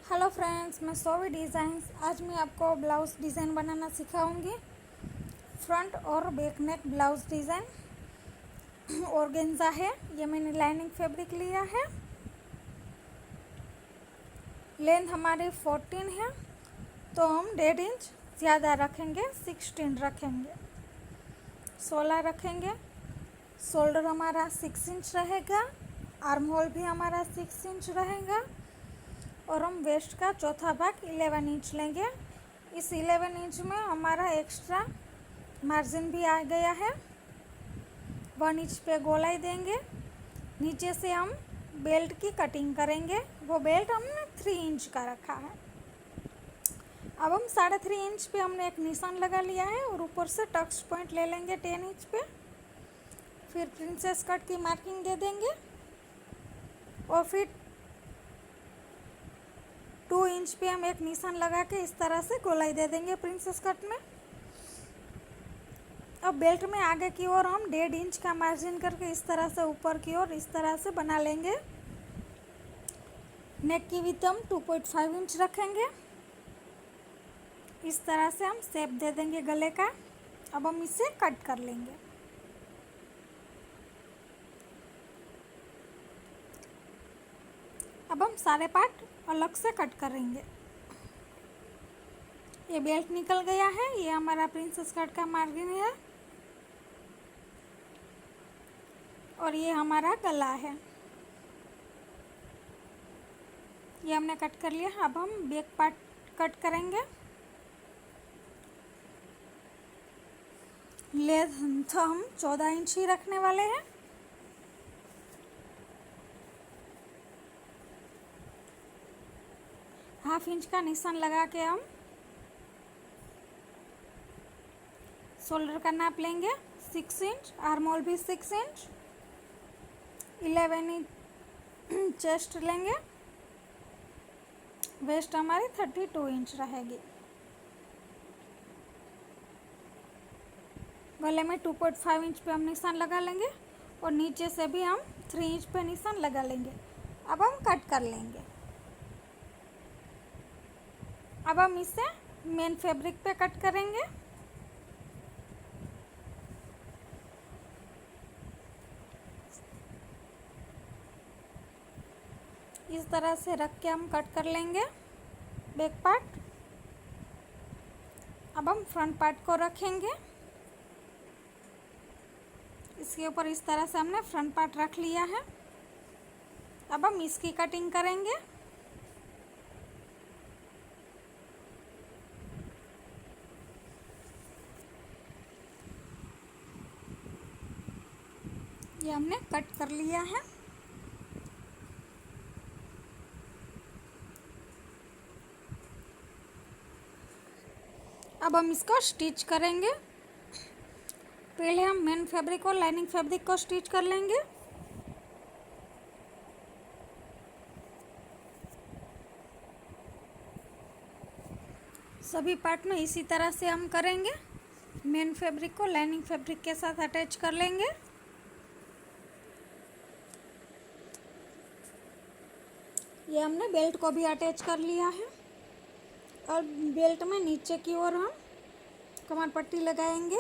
Hello friends, मैं सोवी designs. आज मैं आपको ब्लाउज़ डिज़ाइन बनाना सिखाऊंगी। फ्रंट और back neck blouse design organza है। ये मैंने लाइनिंग फैब्रिक लिया है। लेंथ हमारी 14 है, तो हम 1.5 इंच ज़्यादा रखेंगे, 16 रखेंगे, 16 रखेंगे। शोल्डर हमारा 6 इंच रहेगा, आर्म होल भी हमारा 6 इंच रहेगा और हम वेस्ट का चौथा भाग 11 इंच लेंगे। इस 11 इंच में हमारा एक्स्ट्रा मार्जिन भी आ गया है। 1 इंच पे गोलाई देंगे। नीचे से हम बेल्ट की कटिंग करेंगे। वो बेल्ट हमने 3 इंच का रखा है। अब हम 3.5 इंच पे हमने एक निशान लगा लिया है और ऊपर से टक्स पॉइंट ले लेंगे 10 इंच पे। फिर प्रिंसेस कट की मार्किंग दे देंगे और फिर 2 इंच पे हम एक निशान लगा के इस तरह से गोलाई दे देंगे प्रिंसेस कट में। अब बेल्ट में आगे की ओर हम 1.5 इंच का मार्जिन करके इस तरह से ऊपर की ओर इस तरह से बना लेंगे। नेक की विड्थ हम 2.5 इंच रखेंगे। इस तरह से हम शेप दे देंगे गले का। अब हम इसे कट कर लेंगे। अब हम सारे पार्ट अलग से कट करेंगे। ये बेल्ट निकल गया है। ये हमारा प्रिंसेस कट का मार्जिन है और ये हमारा गला है। ये हमने कट कर लिया। अब हम बैक पार्ट कट करेंगे। लेंथ हम 14 इंच ही रखने वाले हैं। ½ इंच का निशान लगा के हम शोल्डर का नाप लेंगे 6 इंच, आर्म होल भी 6 इंच, 11 इंच चेस्ट लेंगे। वेस्ट हमारी 32 इंच रहेगी। गले में 2.5 इंच पे हम निशान लगा लेंगे और नीचे से भी हम 3 इंच पे निशान लगा लेंगे। अब हम कट कर लेंगे। अब हम इसे मेन फैब्रिक पे कट करेंगे। इस तरह से रख के हम कट कर लेंगे बैक पार्ट। अब हम फ्रंट पार्ट को रखेंगे। इसके ऊपर इस तरह से हमने फ्रंट पार्ट रख लिया है। अब हम इसकी कटिंग करेंगे। ये हमने कट कर लिया है। अब हम इसको स्टिच करेंगे। पहले हम मेन फैब्रिक और लाइनिंग फैब्रिक को स्टिच कर लेंगे। सभी पार्ट में इसी तरह से हम करेंगे। मेन फैब्रिक को लाइनिंग फैब्रिक के साथ अटैच कर लेंगे। ये हमने बेल्ट को भी अटैच कर लिया है और बेल्ट में नीचे की ओर हम कमर पट्टी लगाएंगे।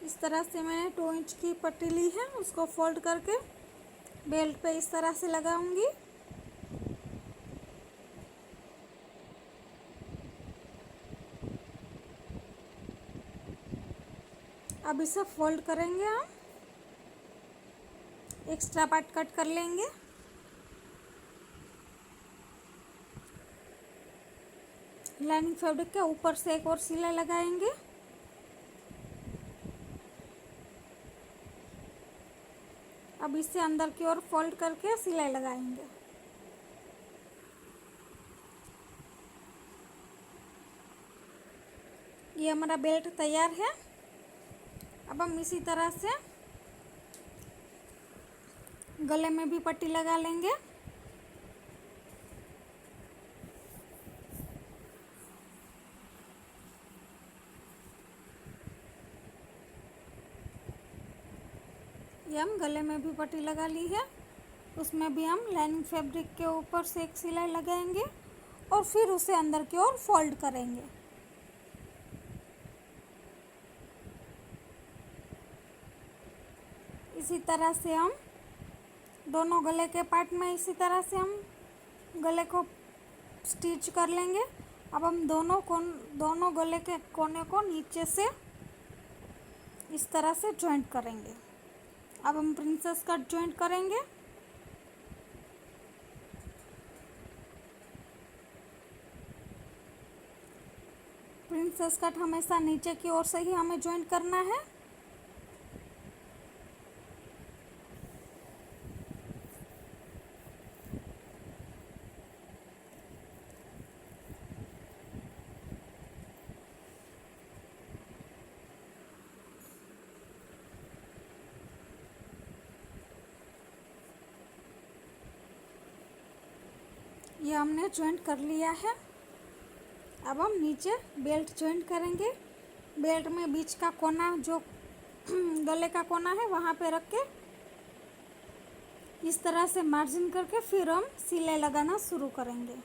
इस तरह से मैंने 2 इंच की पट्टी ली है, उसको फोल्ड करके बेल्ट पे इस तरह से लगाऊंगी। अब इसे फोल्ड करेंगे। हम एक्स्ट्रा पार्ट कट कर लेंगे। लाइनिंग फैब्रिक के ऊपर से एक और सिलाई लगाएंगे। अब इसे अंदर की ओर फोल्ड करके सिलाई लगाएंगे। ये हमारा बेल्ट तैयार है। अब हम इसी तरह से गले में भी पट्टी लगा लेंगे। ये हम गले में भी पट्टी लगा ली है। उसमें भी हम लाइनिंग फैब्रिक के ऊपर से एक सिलाई लगाएंगे और फिर उसे अंदर की ओर फोल्ड करेंगे। इसी तरह से हम दोनों गले के पार्ट में इसी तरह से हम गले को स्टिच कर लेंगे। अब हम दोनों गले के कोने को नीचे से इस तरह से जॉइंट करेंगे। अब हम प्रिंसेस कट जॉइंट करेंगे। प्रिंसेस कट हमेशा नीचे की ओर से ही हमें जॉइंट करना है। ये हमने जॉइंट कर लिया है। अब हम नीचे बेल्ट जॉइंट करेंगे। बेल्ट में बीच का कोना जो गले का कोना है वहाँ पे रख के इस तरह से मार्जिन करके फिर हम सिलाई लगाना शुरू करेंगे।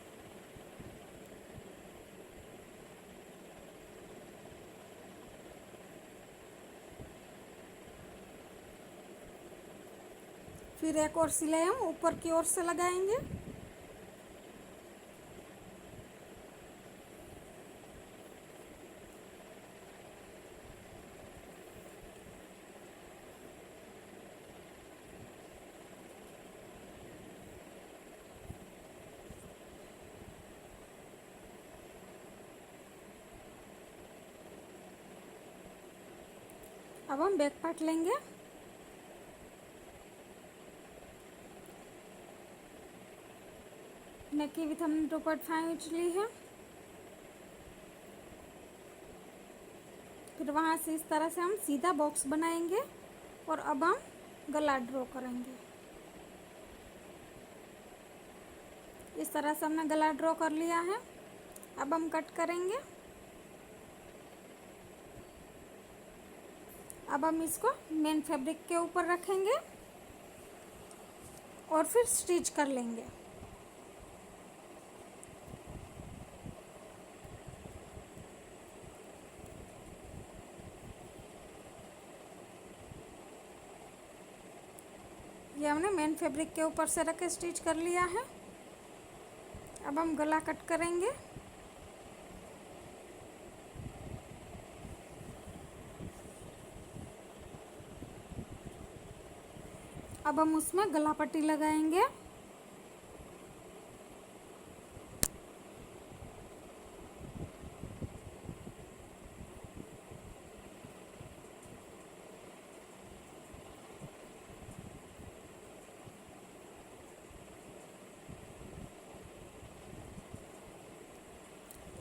फिर एक और सिलाई हम ऊपर की ओर से लगाएंगे। अब हम बैक पार्ट लेंगे। नेक की विड्थ हमने 2.5 इंच ली है। फिर वहाँ से इस तरह से हम सीधा बॉक्स बनाएंगे और अब हम गला ड्रॉ करेंगे। इस तरह से हमने गला ड्रॉ कर लिया है। अब हम कट करेंगे। अब हम इसको मेन फैब्रिक के ऊपर रखेंगे और फिर स्टिच कर लेंगे। ये हमने मेन फैब्रिक के ऊपर से रख के स्टिच कर लिया है। अब हम गला कट करेंगे। अब हम उसमें गला पट्टी लगाएंगे।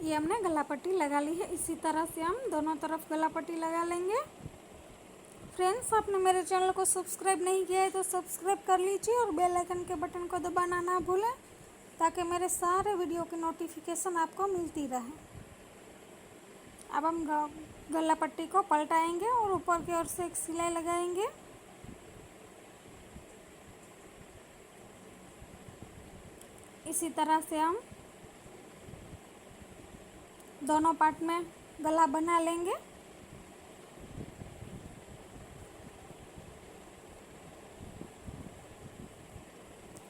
ये हमने गला पट्टी लगा ली है। इसी तरह से हम दोनों तरफ गला पट्टी लगा लेंगे। फ्रेंड्स, आपने मेरे चैनल को सब्सक्राइब नहीं किया है तो सब्सक्राइब कर लीजिए और बेल आइकन के बटन को दबाना ना भूलें ताकि मेरे सारे वीडियो की नोटिफिकेशन आपको मिलती रहे। अब हम गला पट्टी को पलटाएंगे और ऊपर की ओर से एक सिलाई लगाएंगे। इसी तरह से हम दोनों पार्ट में गला बना लेंगे।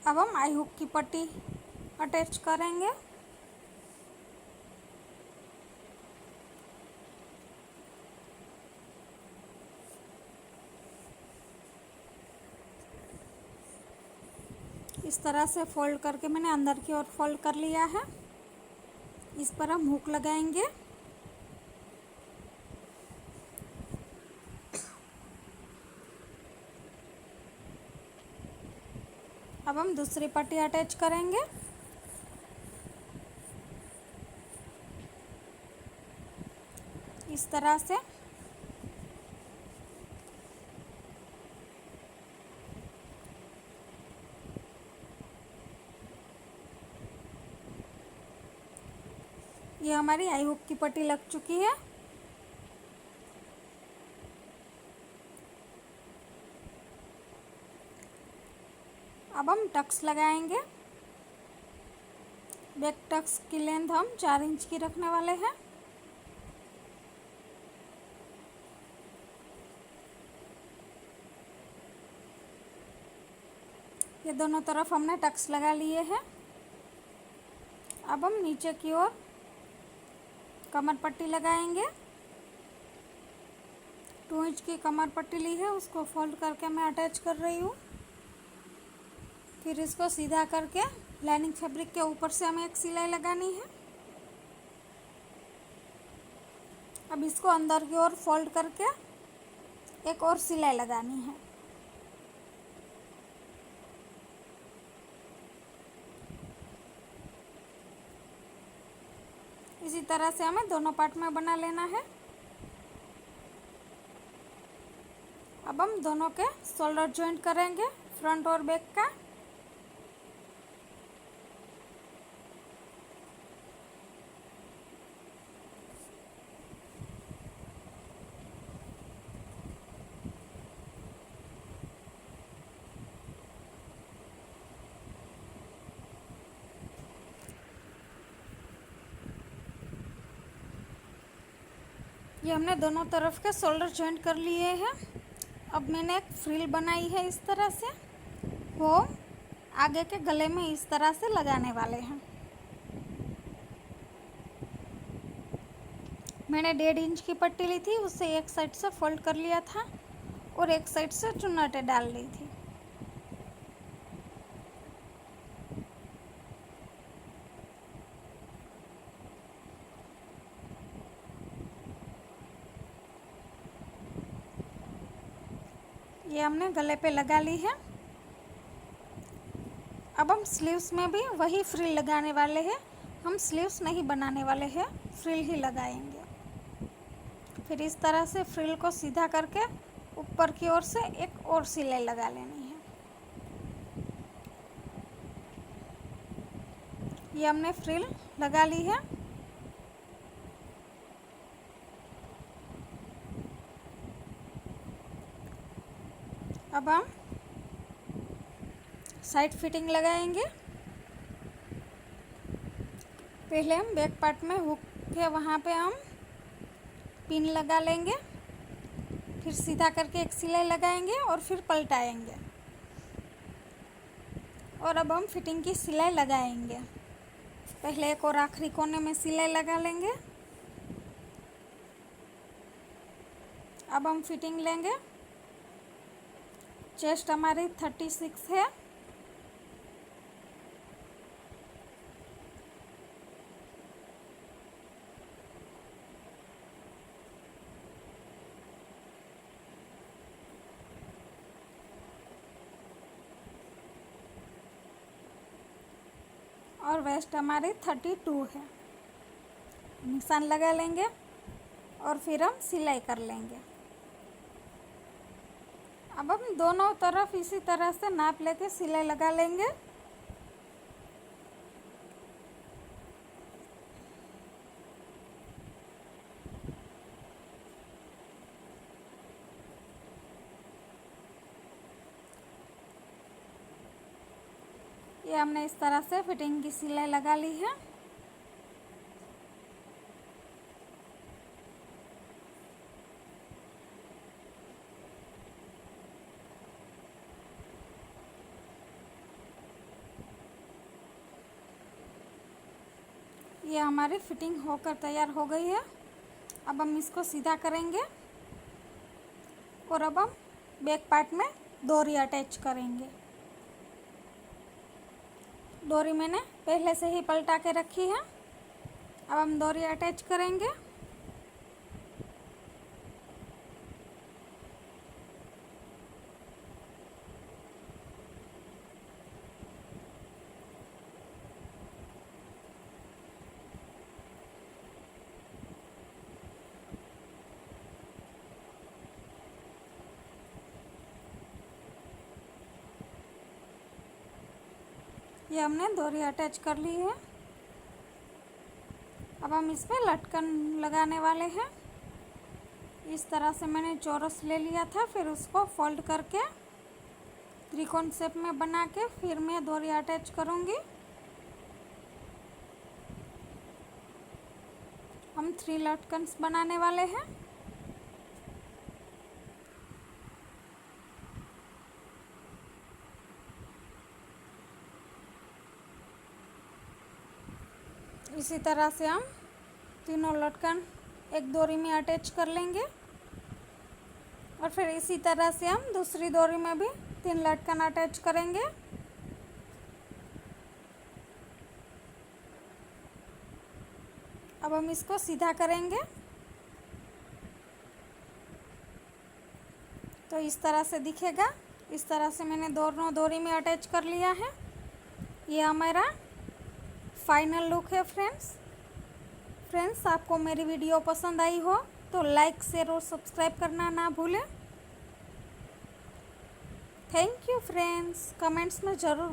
अब हम आई हुक की पट्टी अटैच करेंगे। इस तरह से फोल्ड करके मैंने अंदर की ओर फोल्ड कर लिया है। इस पर हम हुक लगाएंगे। अब हम दूसरी पट्टी अटैच करेंगे। इस तरह से ये हमारी आई हुक की पट्टी लग चुकी है। अब हम टक्स लगाएंगे। बैक टक्स की लेंथ हम 4 इंच की रखने वाले हैं। ये दोनों तरफ हमने टक्स लगा लिए हैं। अब हम नीचे की ओर कमर पट्टी लगाएंगे। 2 इंच की कमर पट्टी ली है, उसको फोल्ड करके मैं अटैच कर रही हूँ। फिर इसको सीधा करके लाइनिंग फैब्रिक के ऊपर से हमें एक सिलाई लगानी है। अब इसको अंदर की ओर फोल्ड करके एक और सिलाई लगानी है। इसी तरह से हमें दोनों पार्ट में बना लेना है। अब हम दोनों के शोल्डर जॉइंट करेंगे, फ्रंट और बैक का। ये हमने दोनों तरफ के शोल्डर जॉइंट कर लिए हैं। अब मैंने एक फ्रिल बनाई है इस तरह से, वो आगे के गले में इस तरह से लगाने वाले हैं। मैंने 1.5 इंच की पट्टी ली थी, उससे एक साइड से फोल्ड कर लिया था और एक साइड से चुन्नटें डाल ली थी। ये हमने गले पे लगा ली है। अब हम स्लीव्स में भी वही फ्रिल लगाने वाले हैं। हम स्लीव्स नहीं बनाने वाले हैं, फ्रिल ही लगाएंगे। फिर इस तरह से फ्रिल को सीधा करके ऊपर की ओर से एक और सिलाई लगा लेनी है। ये हमने फ्रिल लगा ली है। अब हम साइड फिटिंग लगाएंगे। पहले हम बैक पार्ट में हुक है वहाँ पे हम पिन लगा लेंगे, फिर सीधा करके एक सिलाई लगाएंगे और फिर पलटाएंगे। और अब हम फिटिंग की सिलाई लगाएंगे। पहले एक और आखिरी कोने में सिलाई लगा लेंगे। अब हम फिटिंग लेंगे। चेस्ट हमारी 36 है। और वेस्ट हमारी 32 है। निशान लगा लेंगे और फिर हम सिलाई कर लेंगे। अब हम दोनों तरफ इसी तरह से नाप लेके सिलाई लगा लेंगे। ये हमने इस तरह से फिटिंग की सिलाई लगा ली है। ये हमारी फिटिंग होकर तैयार हो गई है। अब हम इसको सीधा करेंगे और अब हम बैक पार्ट में डोरी अटैच करेंगे। डोरी मैंने पहले से ही पलटा के रखी है। अब हम डोरी अटैच करेंगे। ये हमने डोरी अटैच कर ली है। अब हम इस पर लटकन लगाने वाले हैं। इस तरह से मैंने चौरस ले लिया था, फिर उसको फोल्ड करके त्रिकोण शेप में बना के फिर मैं डोरी अटैच करूँगी। हम 3 लटकन्स बनाने वाले हैं। इसी तरह से हम तीनों लटकन एक डोरी में अटैच कर लेंगे और फिर इसी तरह से हम दूसरी डोरी में भी 3 लटकन अटैच करेंगे। अब हम इसको सीधा करेंगे तो इस तरह से दिखेगा। इस तरह से मैंने दोनों डोरी में अटैच कर लिया है। ये हमारा फाइनल लुक है फ्रेंड्स आपको मेरी वीडियो पसंद आई हो तो लाइक शेयर और सब्सक्राइब करना ना भूलें। Thank you friends. कमेंट्स में ज़रूर